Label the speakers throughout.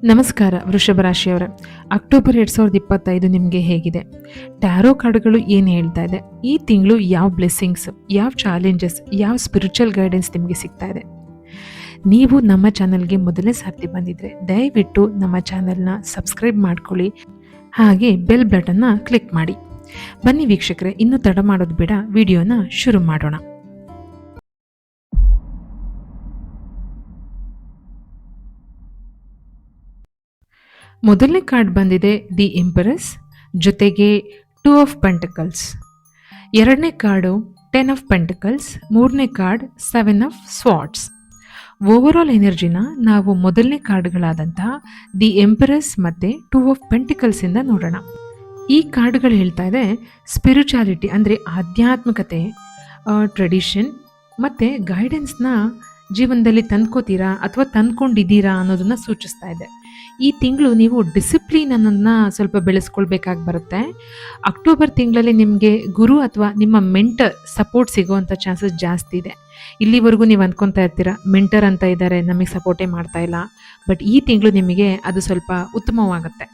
Speaker 1: ನಮಸ್ಕಾರ ವೃಷಭ ರಾಶಿಯವರೇ. ಅಕ್ಟೋಬರ್ 2025 ನಿಮಗೆ ಹೇಗಿದೆ? ಟ್ಯಾರೋ ಕಾರ್ಡ್ಗಳು ಏನು ಹೇಳ್ತಾ ಇದೆ? ಈ ತಿಂಗಳು ಯಾವ ಬ್ಲೆಸ್ಸಿಂಗ್ಸ್, ಯಾವ ಚಾಲೆಂಜಸ್, ಯಾವ ಸ್ಪಿರಿಚುವಲ್ ಗೈಡೆನ್ಸ್ ನಿಮಗೆ ಸಿಗ್ತಾ ಇದೆ? ನೀವು ನಮ್ಮ ಚಾನಲ್ಗೆ ಮೊದಲನೇ ಸಾರ್ತಿ ಬಂದಿದ್ರೆ ದಯವಿಟ್ಟು ನಮ್ಮ ಚಾನಲ್ನ ಸಬ್ಸ್ಕ್ರೈಬ್ ಮಾಡ್ಕೊಳ್ಳಿ, ಹಾಗೆ ಬೆಲ್ ಬಟನ್ನ ಕ್ಲಿಕ್ ಮಾಡಿ. ಬನ್ನಿ ವೀಕ್ಷಕರೇ, ಇನ್ನೂ ತಡ ಮಾಡೋದು ಬೇಡ, ವಿಡಿಯೋನ ಶುರು ಮಾಡೋಣ. ಮೊದಲನೇ ಕಾರ್ಡ್ ಬಂದಿದೆ ದಿ ಎಂಪರಸ್, ಜೊತೆಗೆ 2 ಆಫ್ ಪೆಂಟಕಲ್ಸ್. ಎರಡನೇ ಕಾರ್ಡು 10 ಆಫ್ ಪೆಂಟಕಲ್ಸ್, ಮೂರನೇ ಕಾರ್ಡ್ 7 ಆಫ್ ಸ್ವಾರ್ಡ್ಸ್. ಓವರಾಲ್ ಎನರ್ಜಿನ ನಾವು ಮೊದಲನೇ ಕಾರ್ಡ್ಗಳಾದಂತಹ ದಿ ಎಂಪರಸ್ ಮತ್ತು 2 ಆಫ್ ಪೆಂಟಿಕಲ್ಸಿಂದ ನೋಡೋಣ. ಈ ಕಾರ್ಡ್ಗಳು ಹೇಳ್ತಾ ಇದೆ ಸ್ಪಿರಿಚುಯಾಲಿಟಿ ಅಂದರೆ ಆಧ್ಯಾತ್ಮಿಕತೆ, ಟ್ರೆಡಿಷನ್ ಮತ್ತು ಗೈಡೆನ್ಸ್ನ ಜೀವನದಲ್ಲಿ ತಂದ್ಕೋತೀರಾ ಅಥವಾ ತಂದ್ಕೊಂಡಿದ್ದೀರಾ ಅನ್ನೋದನ್ನು ಸೂಚಿಸ್ತಾ ಇದೆ. ಈ ತಿಂಗಳು ನೀವು ಡಿಸಿಪ್ಲಿನ್ ಅನ್ನೋದನ್ನ ಸ್ವಲ್ಪ ಬೆಳೆಸ್ಕೊಳ್ಬೇಕಾಗಿ ಬರುತ್ತೆ. ಅಕ್ಟೋಬರ್ ತಿಂಗಳಲ್ಲಿ ನಿಮಗೆ ಗುರು ಅಥವಾ ನಿಮ್ಮ ಮೆಂಟರ್ ಸಪೋರ್ಟ್ ಸಿಗೋವಂಥ ಚಾನ್ಸಸ್ ಜಾಸ್ತಿ ಇದೆ. ಇಲ್ಲಿವರೆಗೂ ನೀವು ಅಂದ್ಕೊತಾ ಇರ್ತೀರಾ ಮೆಂಟರ್ ಅಂತ ಇದ್ದಾರೆ, ನಮಗೆ ಸಪೋರ್ಟೇ ಮಾಡ್ತಾ ಇಲ್ಲ. ಬಟ್ ಈ ತಿಂಗಳು ನಿಮಗೆ ಅದು ಸ್ವಲ್ಪ ಉತ್ತಮವಾಗುತ್ತೆ.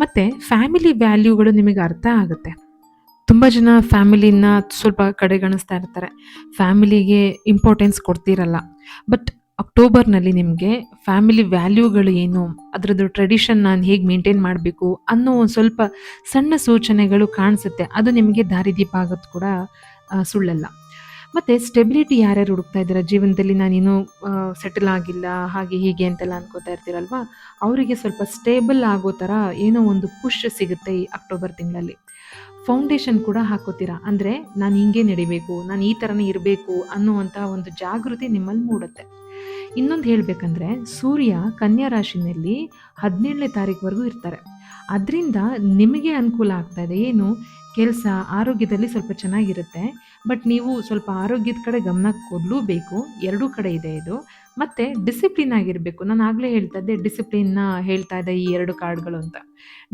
Speaker 1: ಮತ್ತು ಫ್ಯಾಮಿಲಿ ವ್ಯಾಲ್ಯೂಗಳು ನಿಮಗೆ ಅರ್ಥ ಆಗುತ್ತೆ. ತುಂಬ ಜನ ಫ್ಯಾಮಿಲಿನ ಸ್ವಲ್ಪ ಕಡೆಗಣಿಸ್ತಾ ಇರ್ತಾರೆ, ಫ್ಯಾಮಿಲಿಗೆ ಇಂಪಾರ್ಟೆನ್ಸ್ ಕೊಡ್ತಿರಲ್ಲ. ಬಟ್ ಅಕ್ಟೋಬರ್ನಲ್ಲಿ ನಿಮಗೆ ಫ್ಯಾಮಿಲಿ ವ್ಯಾಲ್ಯೂಗಳು ಏನು, ಅದರದ್ದು ಟ್ರೆಡಿಷನ್ ನಾನು ಹೇಗೆ ಮೇಂಟೈನ್ ಮಾಡಬೇಕು ಅನ್ನೋ ಒಂದು ಸ್ವಲ್ಪ ಸಣ್ಣ ಸೂಚನೆಗಳು ಕಾಣಿಸುತ್ತೆ. ಅದು ನಿಮಗೆ ದಾರಿದೀಪ ಆಗೋದು ಕೂಡ ಸುಳ್ಳಲ್ಲ. ಮತ್ತು ಸ್ಟೆಬಿಲಿಟಿ ಯಾರ್ಯಾರು ಹುಡುಕ್ತಾ ಇದ್ದೀರಾ ಜೀವನದಲ್ಲಿ, ನಾನಿನ್ನೂ ಸೆಟಲ್ ಆಗಿಲ್ಲ ಹಾಗೆ ಹೀಗೆ ಅಂತೆಲ್ಲ ಅನ್ಕೋತಾ ಇರ್ತೀರಲ್ವ, ಅವರಿಗೆ ಸ್ವಲ್ಪ ಸ್ಟೇಬಲ್ ಆಗೋ ಥರ ಏನೋ ಒಂದು ಪುಷ್ ಸಿಗುತ್ತೆ ಈ ಅಕ್ಟೋಬರ್ ತಿಂಗಳಲ್ಲಿ. ಫೌಂಡೇಶನ್ ಕೂಡ ಹಾಕೋತೀರಾ, ಅಂದರೆ ನಾನು ಹಿಂಗೆ ನಡಿಬೇಕು, ನಾನು ಈ ಥರನೇ ಇರಬೇಕು ಅನ್ನುವಂಥ ಒಂದು ಜಾಗೃತಿ ನಿಮ್ಮಲ್ಲಿ ಮೂಡುತ್ತೆ. ಇನ್ನೊಂದು ಹೇಳಬೇಕಂದ್ರೆ ಸೂರ್ಯ ಕನ್ಯಾ ರಾಶಿನಲ್ಲಿ 17ನೇ ತಾರೀಕುವರೆಗೂ ಇರ್ತಾರೆ. ಅದರಿಂದ ನಿಮಗೆ ಅನುಕೂಲ ಆಗ್ತಾ ಇದೆ. ಏನು ಕೆಲಸ, ಆರೋಗ್ಯದಲ್ಲಿ ಸ್ವಲ್ಪ ಚೆನ್ನಾಗಿರುತ್ತೆ. ಬಟ್ ನೀವು ಸ್ವಲ್ಪ ಆರೋಗ್ಯದ ಕಡೆ ಗಮನ ಕೊಡಲೂಬೇಕು, ಎರಡೂ ಕಡೆ ಇದೆ ಇದು. ಮತ್ತು ಡಿಸಿಪ್ಲಿನ್ ಆಗಿರಬೇಕು. ನಾನು ಆಗಲೇ ಹೇಳ್ತಾ ಇದ್ದೆ ಡಿಸಿಪ್ಲಿನ್ನ ಹೇಳ್ತಾ ಇದೆ ಈ ಎರಡು ಕಾರ್ಡ್ಗಳು ಅಂತ.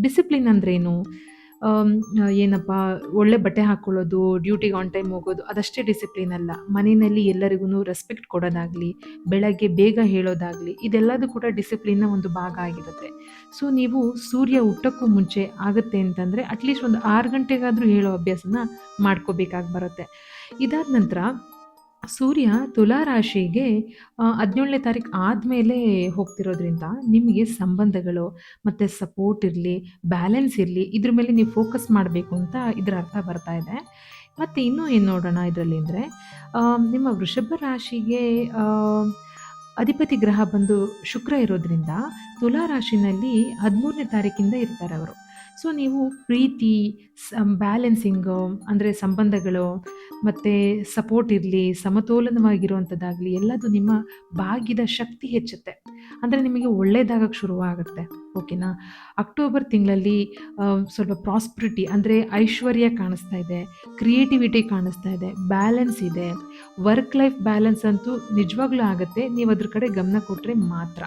Speaker 1: ಡಿಸಿಪ್ಲಿನ್ ಅಂದ್ರೇನು? ಏನಪ್ಪ, ಒಳ್ಳೆ ಬಟ್ಟೆ ಹಾಕ್ಕೊಳ್ಳೋದು, ಡ್ಯೂಟಿಗೆ ಆನ್ ಟೈಮ್ ಹೋಗೋದು, ಅದಷ್ಟೇ ಡಿಸಿಪ್ಲಿನ್ ಅಲ್ಲ. ಮನೆಯಲ್ಲಿ ಎಲ್ಲರಿಗೂ ರೆಸ್ಪೆಕ್ಟ್ ಕೊಡೋದಾಗಲಿ, ಬೆಳಗ್ಗೆ ಬೇಗ ಹೇಳೋದಾಗಲಿ, ಇದೆಲ್ಲದೂ ಕೂಡ ಡಿಸಿಪ್ಲಿನ್ನ ಒಂದು ಭಾಗ ಆಗಿರುತ್ತೆ. ಸೊ ನೀವು ಸೂರ್ಯ ಹುಟ್ಟೋಕ್ಕೂ ಮುಂಚೆ ಆಗುತ್ತೆ ಅಂತಂದರೆ ಅಟ್ಲೀಸ್ಟ್ ಒಂದು 6 ಗಂಟೆಗಾದರೂ ಹೇಳೋ ಅಭ್ಯಾಸನ ಮಾಡ್ಕೋಬೇಕಾಗಿ ಬರುತ್ತೆ. ಇದಾದ ನಂತರ ಸೂರ್ಯ ತುಲಾ ರಾಶಿಗೆ 17ನೇ ತಾರೀಕು ಆದಮೇಲೆ ಹೋಗ್ತಿರೋದ್ರಿಂದ ನಿಮಗೆ ಸಂಬಂಧಗಳು ಮತ್ತು ಸಪೋರ್ಟ್ ಇರಲಿ, ಬ್ಯಾಲೆನ್ಸ್ ಇರಲಿ, ಇದ್ರ ಮೇಲೆ ನೀವು ಫೋಕಸ್ ಮಾಡಬೇಕು ಅಂತ ಇದರ ಅರ್ಥ ಬರ್ತಾ ಇದೆ. ಮತ್ತು ಇನ್ನೂ ಏನು ನೋಡೋಣ ಇದರಲ್ಲಿ ಅಂದರೆ, ನಿಮ್ಮ ವೃಷಭ ರಾಶಿಗೆ ಅಧಿಪತಿ ಗ್ರಹ ಬಂದು ಶುಕ್ರ ಇರೋದ್ರಿಂದ ತುಲಾ ರಾಶಿನಲ್ಲಿ 13ನೇ ತಾರೀಕಿಂದ ಇರ್ತಾರೆ ಅವರು. ಸೊ ನೀವು ಪ್ರೀತಿ, ಬ್ಯಾಲೆನ್ಸಿಂಗು ಅಂದರೆ ಸಂಬಂಧಗಳು ಮತ್ತು ಸಪೋರ್ಟ್ ಇರಲಿ, ಸಮತೋಲನವಾಗಿರುವಂಥದ್ದಾಗಲಿ, ಎಲ್ಲದು ನಿಮ್ಮ ಭಾಗ್ಯದ ಶಕ್ತಿ ಹೆಚ್ಚುತ್ತೆ. ಅಂದರೆ ನಿಮಗೆ ಒಳ್ಳೆಯದಾಗಕ್ಕೆ ಶುರುವಾಗುತ್ತೆ. ಓಕೆನಾ? ಅಕ್ಟೋಬರ್ ತಿಂಗಳಲ್ಲಿ ಸ್ವಲ್ಪ ಪ್ರಾಸ್ಪರಿಟಿ ಅಂದರೆ ಐಶ್ವರ್ಯ ಕಾಣಿಸ್ತಾ ಇದೆ, ಕ್ರಿಯೇಟಿವಿಟಿ ಕಾಣಿಸ್ತಾ ಇದೆ, ಬ್ಯಾಲೆನ್ಸ್ ಇದೆ. ವರ್ಕ್ ಲೈಫ್ ಬ್ಯಾಲೆನ್ಸ್ ಅಂತೂ ನಿಜವಾಗ್ಲೂ ಆಗುತ್ತೆ, ನೀವು ಅದ್ರ ಕಡೆ ಗಮನ ಕೊಟ್ಟರೆ ಮಾತ್ರ.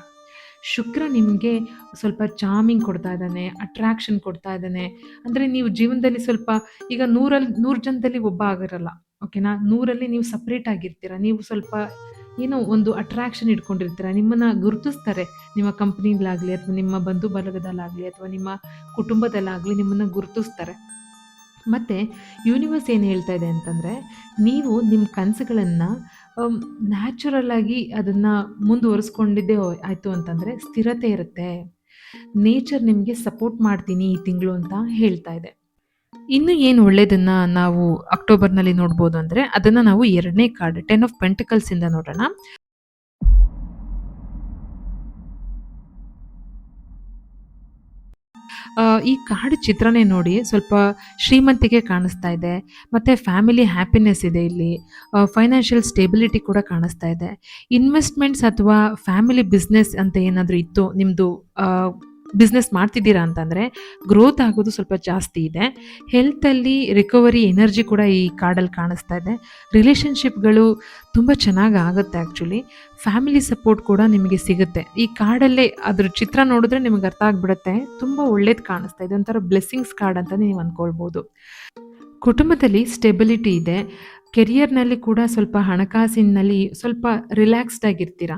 Speaker 1: ಶುಕ್ರ ನಿಮಗೆ ಸ್ವಲ್ಪ ಚಾಮಿಂಗ್ ಕೊಡ್ತಾ ಇದ್ದಾನೆ, ಅಟ್ರಾಕ್ಷನ್ ಕೊಡ್ತಾ ಇದ್ದಾನೆ. ಅಂದರೆ ನೀವು ಜೀವನದಲ್ಲಿ ಸ್ವಲ್ಪ ಈಗ 100 ಜನದಲ್ಲಿ ಒಬ್ಬ ಆಗಿರಲ್ಲ. ಓಕೆನಾ? 100ರಲ್ಲಿ ನೀವು ಸಪ್ರೇಟ್ ಆಗಿರ್ತೀರ. ನೀವು ಸ್ವಲ್ಪ ಏನೋ ಒಂದು ಅಟ್ರಾಕ್ಷನ್ ಇಟ್ಕೊಂಡಿರ್ತೀರ, ನಿಮ್ಮನ್ನು ಗುರುತಿಸ್ತಾರೆ. ನಿಮ್ಮ ಕಂಪ್ನಿಲಾಗಲಿ ಅಥವಾ ನಿಮ್ಮ ಬಂಧು ಬಳಗದಲ್ಲಾಗಲಿ ಅಥವಾ ನಿಮ್ಮ ಕುಟುಂಬದಲ್ಲಾಗಲಿ ನಿಮ್ಮನ್ನು ಗುರುತಿಸ್ತಾರೆ. ಮತ್ತು ಯೂನಿವರ್ಸ್ ಏನು ಹೇಳ್ತಾ ಇದೆ ಅಂತಂದರೆ, ನೀವು ನಿಮ್ಮ ಕನಸುಗಳನ್ನು ನ್ಯಾಚುರಲ್ ಆಗಿ ಅದನ್ನು ಮುಂದುವರಿಸ್ಕೊಂಡಿದ್ದೇ ಆಯಿತು ಅಂತಂದರೆ ಸ್ಥಿರತೆ ಇರುತ್ತೆ. ನೇಚರ್ ನಿಮಗೆ ಸಪೋರ್ಟ್ ಮಾಡ್ತೀನಿ ಈ ತಿಂಗಳು ಅಂತ ಹೇಳ್ತಾ ಇದೆ. ಇನ್ನು ಏನು ಒಳ್ಳೆಯದನ್ನು ನಾವು ಅಕ್ಟೋಬರ್ನಲ್ಲಿ ನೋಡ್ಬೋದು ಅಂದರೆ, ಅದನ್ನು ನಾವು ಎರಡನೇ ಕಾರ್ಡ್ 10 ಆಫ್ ಪೆಂಟಿಕಲ್ಸಿಂದ ನೋಡೋಣ. ಈ ಕಾರ್ಡ್ ಚಿತ್ರನೇ ನೋಡಿ, ಸ್ವಲ್ಪ ಶ್ರೀಮಂತಿಕೆ ಕಾಣಿಸ್ತಾ ಇದೆ, ಮತ್ತು ಫ್ಯಾಮಿಲಿ ಹ್ಯಾಪಿನೆಸ್ ಇದೆ ಇಲ್ಲಿ. ಫೈನಾನ್ಷಿಯಲ್ ಸ್ಟೇಬಿಲಿಟಿ ಕೂಡ ಕಾಣಿಸ್ತಾ ಇದೆ. ಇನ್ವೆಸ್ಟ್ಮೆಂಟ್ಸ್ ಅಥವಾ ಫ್ಯಾಮಿಲಿ ಬಿಸ್ನೆಸ್ ಅಂತ ಏನಾದರೂ ಇತ್ತು, ನಿಮ್ಮದು ಬಿಸ್ನೆಸ್ ಮಾಡ್ತಿದ್ದೀರಾ ಅಂತಂದರೆ ಗ್ರೋತ್ ಆಗೋದು ಸ್ವಲ್ಪ ಜಾಸ್ತಿ ಇದೆ. ಹೆಲ್ತಲ್ಲಿ ರಿಕವರಿ ಎನರ್ಜಿ ಕೂಡ ಈ ಕಾರ್ಡಲ್ಲಿ ಕಾಣಿಸ್ತಾ ಇದೆ. ರಿಲೇಷನ್ಶಿಪ್ಗಳು ತುಂಬ ಚೆನ್ನಾಗಿ ಆಗುತ್ತೆ. ಆ್ಯಕ್ಚುಲಿ ಫ್ಯಾಮಿಲಿ ಸಪೋರ್ಟ್ ಕೂಡ ನಿಮಗೆ ಸಿಗುತ್ತೆ. ಈ ಕಾರ್ಡಲ್ಲೇ ಅದ್ರ ಚಿತ್ರ ನೋಡಿದ್ರೆ ನಿಮಗೆ ಅರ್ಥ ಆಗಿಬಿಡುತ್ತೆ, ತುಂಬ ಒಳ್ಳೇದು ಕಾಣಿಸ್ತಾ ಇದೆ. ಒಂಥರ ಬ್ಲೆಸ್ಸಿಂಗ್ಸ್ ಕಾರ್ಡ್ ಅಂತಲೇ ನೀವು ಅಂದ್ಕೊಳ್ಬೋದು. ಕುಟುಂಬದಲ್ಲಿ ಸ್ಟೆಬಿಲಿಟಿ ಇದೆ, ಕೆರಿಯರ್‌ನಲ್ಲಿ ಕೂಡ ಸ್ವಲ್ಪ ಹಣಕಾಸಿನಲ್ಲಿ ಸ್ವಲ್ಪ ರಿಲ್ಯಾಕ್ಸ್ಡ್ ಆಗಿರ್ತೀರ.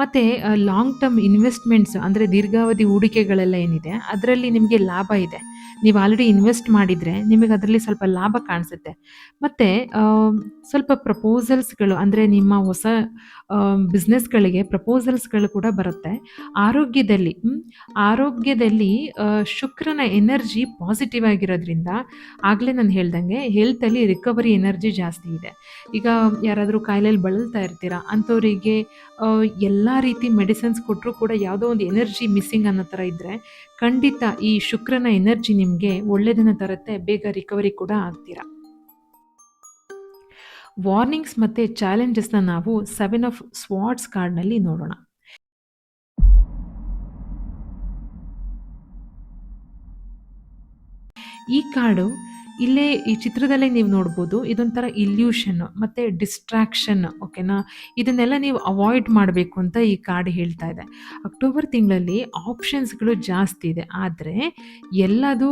Speaker 1: ಮತ್ತೆ ಲಾಂಗ್ ಟರ್ಮ್ ಇನ್ವೆಸ್ಟ್‌ಮೆಂಟ್ಸ್ ಅಂದರೆ ದೀರ್ಘಾವಧಿ ಹೂಡಿಕೆಗಳೆಲ್ಲ ಏನಿದೆ, ಅದರಲ್ಲಿ ನಿಮಗೆ ಲಾಭ ಇದೆ. ನೀವು ಆಲ್ರೆಡಿ ಇನ್ವೆಸ್ಟ್ ಮಾಡಿದ್ರೆ ನಿಮಗೆ ಅದರಲ್ಲಿ ಸ್ವಲ್ಪ ಲಾಭ ಕಾಣಿಸುತ್ತೆ. ಮತ್ತೆ ಸ್ವಲ್ಪ ಪ್ರಪೋಸಲ್ಸ್‌ಗಳು ಅಂದರೆ ನಿಮ್ಮ ಹೊಸ ಬಿಸ್ನೆಸ್‌ಗಳಿಗೆ ಪ್ರಪೋಸಲ್ಸ್‌ಗಳು ಕೂಡ ಬರುತ್ತೆ. ಆರೋಗ್ಯದಲ್ಲಿ ಆರೋಗ್ಯದಲ್ಲಿ ಶುಕ್ರನ ಎನರ್ಜಿ ಪಾಸಿಟಿವ್ ಆಗಿರೋದ್ರಿಂದ ಆಗಲೇ ನಾನು ಹೇಳ್ದಂಗೆ ಹೆಲ್ತಲ್ಲಿ ರಿಕವರಿ ಎನರ್ಜಿ ಜಾಸ್ತಿ ಇದೆ. ಈಗ ಯಾರಾದರೂ ಕಾಯಿಲೆಯಲ್ಲಿ ಬಳಲ್ತಾ ಇರ್ತೀರಾ, ಅಂಥವರಿಗೆ ಎಲ್ಲ ರೀತಿ ಮೆಡಿಸಿನ್ಸ್ ಕೊಟ್ಟರೂ ಕೂಡ ಯಾವುದೋ ಒಂದು ಎನರ್ಜಿ ಮಿಸ್ಸಿಂಗ್ ಅನ್ನೋ ಥರ ಇದ್ದರೆ, ಖಂಡಿತ ಈ ಶುಕ್ರನ ಎನರ್ಜಿ ನಿಮಗೆ ಒಳ್ಳೆಯದನ್ನು ತರುತ್ತೆ, ಬೇಗ ರಿಕವರಿ ಕೂಡ ಆಗ್ತೀರಾ. ವಾರ್ನಿಂಗ್ಸ್ ಮತ್ತು ಚಾಲೆಂಜಸ್‌ನ ನಾವು 7 ಆಫ್ ಸ್ವಾರ್ಡ್ಸ್ ಕಾರ್ಡ್‌ನಲ್ಲಿ ನೋಡೋಣ. ಈ ಕಾರ್ಡು ಇಲ್ಲೇ ಈ ಚಿತ್ರದಲ್ಲೇ ನೀವು ನೋಡ್ಬೋದು. ಇದೊಂಥರ ಇಲ್ಯೂಷನ್ ಮತ್ತು ಡಿಸ್ಟ್ರಾಕ್ಷನ್, ಓಕೆನಾ? ಇದನ್ನೆಲ್ಲ ನೀವು ಅವಾಯ್ಡ್ ಮಾಡಬೇಕು ಅಂತ ಈ ಕಾರ್ಡ್ ಹೇಳ್ತಾ ಇದೆ. ಅಕ್ಟೋಬರ್ ತಿಂಗಳಲ್ಲಿ ಆಪ್ಷನ್ಸ್‌ಗಳು ಜಾಸ್ತಿ ಇದೆ. ಆದರೆ ಎಲ್ಲದೂ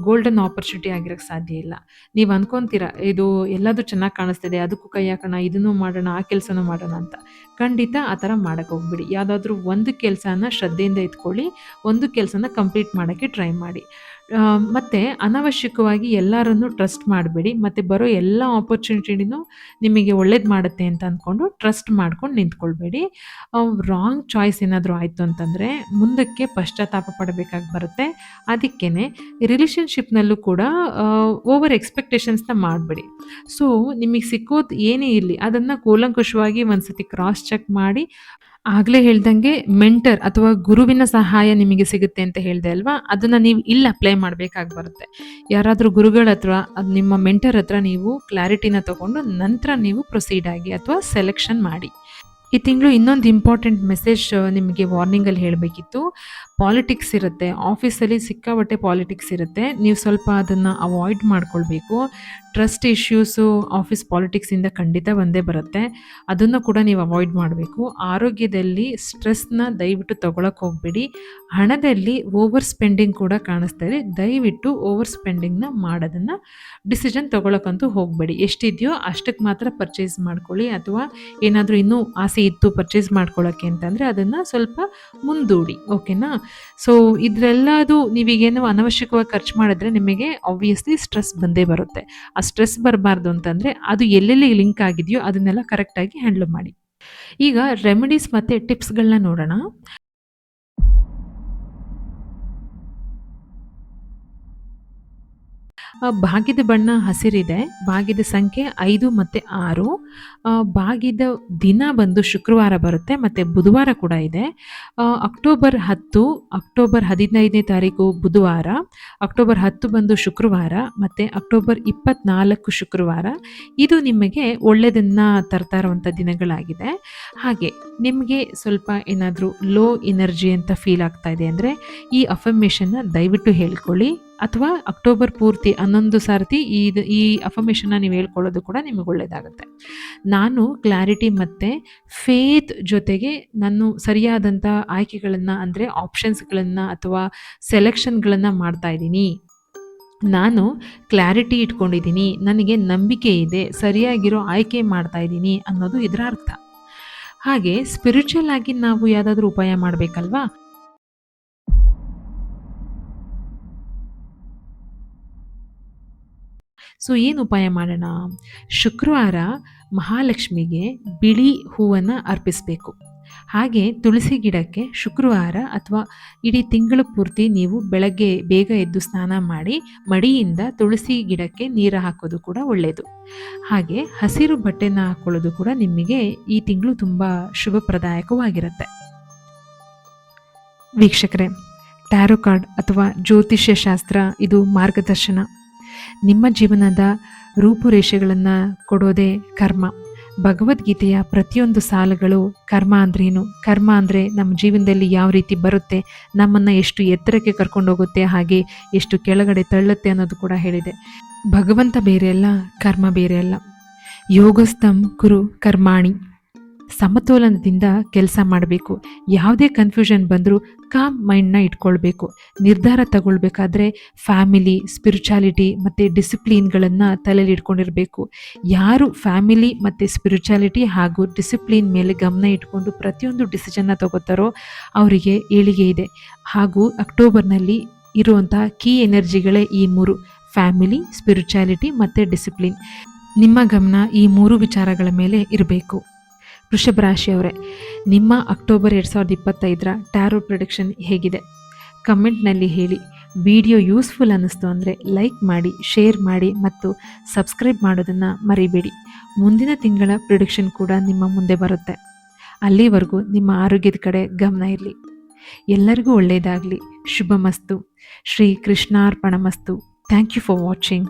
Speaker 1: ಗೋಲ್ಡನ್ ಆಪರ್ಚುನಿಟಿ ಆಗಿರೋಕ್ಕೆ ಸಾಧ್ಯ ಇಲ್ಲ. ನೀವು ಅನ್ಕೊಂತೀರ ಇದು ಎಲ್ಲದೂ ಚೆನ್ನಾಗಿ ಕಾಣಿಸ್ತಿದೆ, ಅದಕ್ಕೂ ಕೈ ಹಾಕೋಣ, ಇದನ್ನೂ ಮಾಡೋಣ, ಆ ಕೆಲಸನೂ ಮಾಡೋಣ ಅಂತ. ಖಂಡಿತ ಆ ಥರ ಮಾಡಕ್ಕೆ ಹೋಗ್ಬೇಡಿ. ಯಾವುದಾದ್ರೂ ಒಂದು ಕೆಲಸನ ಶ್ರದ್ಧೆಯಿಂದ ಇಟ್ಕೊಳ್ಳಿ, ಒಂದು ಕೆಲಸನ ಕಂಪ್ಲೀಟ್ ಮಾಡೋಕ್ಕೆ ಟ್ರೈ ಮಾಡಿ. ಮತ್ತು ಅನವಶ್ಯಕವಾಗಿ ಎಲ್ಲರನ್ನೂ ಟ್ರಸ್ಟ್ ಮಾಡಬೇಡಿ. ಮತ್ತು ಬರೋ ಎಲ್ಲ ಆಪರ್ಚುನಿಟಿನೂ ನಿಮಗೆ ಒಳ್ಳೇದು ಮಾಡುತ್ತೆ ಅಂತ ಅಂದ್ಕೊಂಡು ಟ್ರಸ್ಟ್ ಮಾಡ್ಕೊಂಡು ನಿಂತ್ಕೊಳ್ಬೇಡಿ. ರಾಂಗ್ ಚಾಯ್ಸ್ ಏನಾದರೂ ಆಯಿತು ಅಂತಂದರೆ ಮುಂದಕ್ಕೆ ಪಶ್ಚಾತ್ತಾಪ ಪಡಬೇಕಾಗಿ ಬರುತ್ತೆ. ಅದಕ್ಕೇ ರಿಲೇಷನ್ಶಿಪ್ನಲ್ಲೂ ಕೂಡ ಓವರ್ ಎಕ್ಸ್ಪೆಕ್ಟೇಷನ್ಸ್ನ ಮಾಡಬೇಡಿ. ಸೊ ನಿಮಗೆ ಸಿಕ್ಕೋದು ಏನೇ ಇರಲಿ ಅದನ್ನು ಕೂಲಂಕುಷವಾಗಿ ಒಂದು ಸತಿ ಕ್ರಾಸ್ ಚೆಕ್ ಮಾಡಿ, ಆಗಲೇ ಹೇಳ್ದಂಗೆ ಮೆಂಟರ್ ಅಥವಾ ಗುರುವಿನ ಸಹಾಯ ನಿಮಗೆ ಸಿಗುತ್ತೆ ಅಂತ ಹೇಳಿದೆ ಅಲ್ವಾ, ಅದನ್ನು ನೀವು ಇಲ್ಲಿ ಅಪ್ಲೈ ಮಾಡಬೇಕಾಗಿ ಬರುತ್ತೆ. ಯಾರಾದರೂ ಗುರುಗಳ ಹತ್ರ ನಿಮ್ಮ ಮೆಂಟರ್ ಹತ್ರ ನೀವು ಕ್ಲಾರಿಟಿನ ತಗೊಂಡು ನಂತರ ನೀವು ಪ್ರೊಸೀಡ್ ಆಗಿ ಅಥವಾ ಸೆಲೆಕ್ಷನ್ ಮಾಡಿ. ಈ ತಿಂಗಳು ಇನ್ನೊಂದು ಇಂಪಾರ್ಟೆಂಟ್ ಮೆಸೇಜ್ ನಿಮಗೆ ವಾರ್ನಿಂಗಲ್ಲಿ ಹೇಳಬೇಕಿತ್ತು. ಪಾಲಿಟಿಕ್ಸ್ ಇರುತ್ತೆ, ಆಫೀಸಲ್ಲಿ ಸಿಕ್ಕಾಪಟ್ಟೆ ಪಾಲಿಟಿಕ್ಸ್ ಇರುತ್ತೆ. ನೀವು ಸ್ವಲ್ಪ ಅದನ್ನು ಅವಾಯ್ಡ್ ಮಾಡ್ಕೊಳ್ಬೇಕು. ಟ್ರಸ್ಟ್ ಇಶ್ಯೂಸು ಆಫೀಸ್ ಪಾಲಿಟಿಕ್ಸಿಂದ ಖಂಡಿತ ಬಂದೇ ಬರುತ್ತೆ. ಅದನ್ನು ಕೂಡ ನೀವು ಅವಾಯ್ಡ್ ಮಾಡಬೇಕು. ಆರೋಗ್ಯದಲ್ಲಿ ಸ್ಟ್ರೆಸ್ನ ದಯವಿಟ್ಟು ತೊಗೊಳಕ್ಕೆ ಹೋಗಬೇಡಿ. ಹಣದಲ್ಲಿ ಓವರ್ ಸ್ಪೆಂಡಿಂಗ್ ಕೂಡ ಕಾಣಿಸ್ತಾ ಇದೆ. ದಯವಿಟ್ಟು ಓವರ್ ಸ್ಪೆಂಡಿಂಗ್ನ ಮಾಡೋದನ್ನು ಡಿಸಿಷನ್ ತೊಗೊಳಕ್ಕಂತೂ ಹೋಗಬೇಡಿ. ಎಷ್ಟಿದೆಯೋ ಅಷ್ಟಕ್ಕೆ ಮಾತ್ರ ಪರ್ಚೇಸ್ ಮಾಡ್ಕೊಳ್ಳಿ. ಅಥವಾ ಏನಾದರೂ ಇನ್ನೂ ಆಸೆ ಇತ್ತು ಪರ್ಚೇಸ್ ಮಾಡ್ಕೊಳ್ಳೋಕ್ಕೆ ಅಂತಂದರೆ ಅದನ್ನು ಸ್ವಲ್ಪ ಮುಂದೂಡಿ, ಓಕೆನಾ? ಸೊ ಇದರೆಲ್ಲದು ನೀವೀಗೇನು ಅನವಶ್ಯಕವಾಗಿ ಖರ್ಚು ಮಾಡಿದ್ರೆ ನಿಮಗೆ ಆಬ್ವಿಯಸ್ಲಿ ಸ್ಟ್ರೆಸ್ ಬಂದೇ ಬರುತ್ತೆ. ಆ ಸ್ಟ್ರೆಸ್ ಬರಬಾರ್ದು ಅಂತಂದರೆ ಅದು ಎಲ್ಲೆಲ್ಲಿ ಲಿಂಕ್ ಆಗಿದೆಯೋ ಅದನ್ನೆಲ್ಲ ಕರೆಕ್ಟಾಗಿ ಹ್ಯಾಂಡಲ್ ಮಾಡಿ. ಈಗ ರೆಮಿಡೀಸ್ ಮತ್ತು ಟಿಪ್ಸ್ಗಳನ್ನ ನೋಡೋಣ. ಭಾಗ್ಯದ ಬಣ್ಣ ಹಸಿರಿದೆ. ಭಾಗ್ಯದ ಸಂಖ್ಯೆ 5 ಮತ್ತು 6. ಭಾಗ್ಯದ ದಿನ ಬಂದು ಶುಕ್ರವಾರ ಬರುತ್ತೆ ಮತ್ತು ಬುಧವಾರ ಕೂಡ ಇದೆ. ಅಕ್ಟೋಬರ್ 10, ಅಕ್ಟೋಬರ್ 15ನೇ ತಾರೀಕು ಬುಧವಾರ, ಅಕ್ಟೋಬರ್ 10 ಬಂದು ಶುಕ್ರವಾರ ಮತ್ತು ಅಕ್ಟೋಬರ್ 24 ಶುಕ್ರವಾರ. ಇದು ನಿಮಗೆ ಒಳ್ಳೆಯದನ್ನು ತರ್ತಾ ಇರುವಂಥ ದಿನಗಳಾಗಿದೆ. ಹಾಗೆ ನಿಮಗೆ ಸ್ವಲ್ಪ ಏನಾದರೂ ಲೋ ಎನರ್ಜಿ ಅಂತ ಫೀಲ್ ಆಗ್ತಾ ಇದೆ ಅಂದರೆ ಈ ಅಫರ್ಮೇಷನ್ನ ದಯವಿಟ್ಟು ಹೇಳ್ಕೊಳ್ಳಿ. ಅಥವಾ ಅಕ್ಟೋಬರ್ ಪೂರ್ತಿ 11 ಸಾರ್ತಿ ಈ ಅಫರ್ಮೇಷನ್ನ ನೀವು ಹೇಳ್ಕೊಳ್ಳೋದು ಕೂಡ ನಿಮಗೆ ಒಳ್ಳೆಯದಾಗುತ್ತೆ. ನಾನು ಕ್ಲಾರಿಟಿ ಮತ್ತು ಫೇತ್ ಜೊತೆಗೆ ನಾನು ಸರಿಯಾದಂಥ ಆಯ್ಕೆಗಳನ್ನು ಅಂದರೆ ಆಪ್ಷನ್ಸ್ಗಳನ್ನು ಅಥವಾ ಸೆಲೆಕ್ಷನ್ಗಳನ್ನು ಮಾಡ್ತಾ ಇದ್ದೀನಿ. ನಾನು ಕ್ಲಾರಿಟಿ ಇಟ್ಕೊಂಡಿದ್ದೀನಿ, ನನಗೆ ನಂಬಿಕೆ ಇದೆ, ಸರಿಯಾಗಿರೋ ಆಯ್ಕೆ ಮಾಡ್ತಾ ಇದ್ದೀನಿ ಅನ್ನೋದು ಇದರ ಅರ್ಥ. ಹಾಗೆ ಸ್ಪಿರಿಚುವಲ್ ಆಗಿ ನಾವು ಯಾವುದಾದ್ರೂ ಉಪಾಯ ಮಾಡಬೇಕಲ್ವಾ? ಸೊ ಏನು ಉಪಾಯ ಮಾಡೋಣ? ಶುಕ್ರವಾರ ಮಹಾಲಕ್ಷ್ಮಿಗೆ ಬಿಳಿ ಹೂವನ್ನು ಅರ್ಪಿಸಬೇಕು. ಹಾಗೆ ತುಳಸಿ ಗಿಡಕ್ಕೆ ಶುಕ್ರವಾರ ಅಥವಾ ಇಡೀ ತಿಂಗಳು ಪೂರ್ತಿ ನೀವು ಬೆಳಗ್ಗೆ ಬೇಗ ಎದ್ದು ಸ್ನಾನ ಮಾಡಿ ಮಡಿಯಿಂದ ತುಳಸಿ ಗಿಡಕ್ಕೆ ನೀರು ಹಾಕೋದು ಕೂಡ ಒಳ್ಳೆಯದು. ಹಾಗೆ ಹಸಿರು ಬಟ್ಟೆನ ಹಾಕ್ಕೊಳ್ಳೋದು ಕೂಡ ನಿಮಗೆ ಈ ತಿಂಗಳು ತುಂಬ ಶುಭಪ್ರದಾಯಕವಾಗಿರುತ್ತೆ. ವೀಕ್ಷಕರೇ, ಟ್ಯಾರೋ ಕಾರ್ಡ್ ಅಥವಾ ಜ್ಯೋತಿಷ್ಯ ಶಾಸ್ತ್ರ ಇದು ಮಾರ್ಗದರ್ಶನ. ನಿಮ್ಮ ಜೀವನದ ರೂಪುರೇಷೆಗಳನ್ನು ಕೊಡೋದೇ ಕರ್ಮ. ಭಗವದ್ಗೀತೆಯ ಪ್ರತಿಯೊಂದು ಸಾಲುಗಳು ಕರ್ಮ ಅಂದ್ರೇನು, ಕರ್ಮ ಅಂದರೆ ನಮ್ಮ ಜೀವನದಲ್ಲಿ ಯಾವ ರೀತಿ ಬರುತ್ತೆ, ನಮ್ಮನ್ನು ಎಷ್ಟು ಎತ್ತರಕ್ಕೆ ಕರ್ಕೊಂಡೋಗುತ್ತೆ, ಹಾಗೆ ಎಷ್ಟು ಕೆಳಗಡೆ ತಳ್ಳುತ್ತೆ ಅನ್ನೋದು ಕೂಡ ಹೇಳಿದೆ. ಭಗವಂತ ಬೇರೆ ಅಲ್ಲ, ಕರ್ಮ ಬೇರೆ ಅಲ್ಲ. ಯೋಗಸ್ಥಂ ಕುರು ಕರ್ಮಾಣಿ. ಸಮತೋಲನದಿಂದ ಕೆಲಸ ಮಾಡಬೇಕು. ಯಾವುದೇ ಕನ್ಫ್ಯೂಷನ್ ಬಂದರೂ ಕಾಮ್ ಮೈಂಡ್ನ ಇಟ್ಕೊಳ್ಬೇಕು. ನಿರ್ಧಾರ ತಗೊಳ್ಬೇಕಾದ್ರೆ ಫ್ಯಾಮಿಲಿ, ಸ್ಪಿರಿಚುಯಾಲಿಟಿ ಮತ್ತು ಡಿಸಿಪ್ಲಿನ್ಗಳನ್ನು ತಲೆಯಲ್ಲಿ ಇಟ್ಕೊಂಡಿರಬೇಕು. ಯಾರು ಫ್ಯಾಮಿಲಿ ಮತ್ತು ಸ್ಪಿರಿಚುಯಾಲಿಟಿ ಹಾಗೂ ಡಿಸಿಪ್ಲಿನ್ ಮೇಲೆ ಗಮನ ಇಟ್ಕೊಂಡು ಪ್ರತಿಯೊಂದು ಡಿಸಿಷನ್ನ ತಗೋತಾರೋ ಅವರಿಗೆ ಏಳಿಗೆ ಇದೆ. ಹಾಗೂ ಅಕ್ಟೋಬರ್ನಲ್ಲಿ ಇರುವಂತಹ ಕೀ ಎನರ್ಜಿಗಳೇ ಈ 3: ಫ್ಯಾಮಿಲಿ, ಸ್ಪಿರಿಚುಯಾಲಿಟಿ ಮತ್ತು ಡಿಸಿಪ್ಲಿನ್. ನಿಮ್ಮ ಗಮನ ಈ 3 ವಿಚಾರಗಳ ಮೇಲೆ ಇರಬೇಕು. ವೃಷಭ ರಾಶಿಯವರೇ, ನಿಮ್ಮ ಅಕ್ಟೋಬರ್ 2025ರ ಟ್ಯಾರೋ ಪ್ರಿಡಿಕ್ಷನ್ ಹೇಗಿದೆ? ಕಮೆಂಟ್ನಲ್ಲಿ ಹೇಳಿ. ವಿಡಿಯೋ ಯೂಸ್ಫುಲ್ ಅನ್ನಿಸ್ತು ಅಂದರೆ ಲೈಕ್ ಮಾಡಿ, ಶೇರ್ ಮಾಡಿ ಮತ್ತು ಸಬ್ಸ್ಕ್ರೈಬ್ ಮಾಡೋದನ್ನು ಮರಿಬೇಡಿ. ಮುಂದಿನ ತಿಂಗಳ ಪ್ರಿಡಿಕ್ಷನ್ ಕೂಡ ನಿಮ್ಮ ಮುಂದೆ ಬರುತ್ತೆ. ಅಲ್ಲಿವರೆಗೂ ನಿಮ್ಮ ಆರೋಗ್ಯದ ಕಡೆ ಗಮನ ಇರಲಿ. ಎಲ್ಲರಿಗೂ ಒಳ್ಳೆಯದಾಗಲಿ. ಶುಭಮಸ್ತು. ಶ್ರೀ ಕೃಷ್ಣಾರ್ಪಣಮಸ್ತು. Thank you for watching.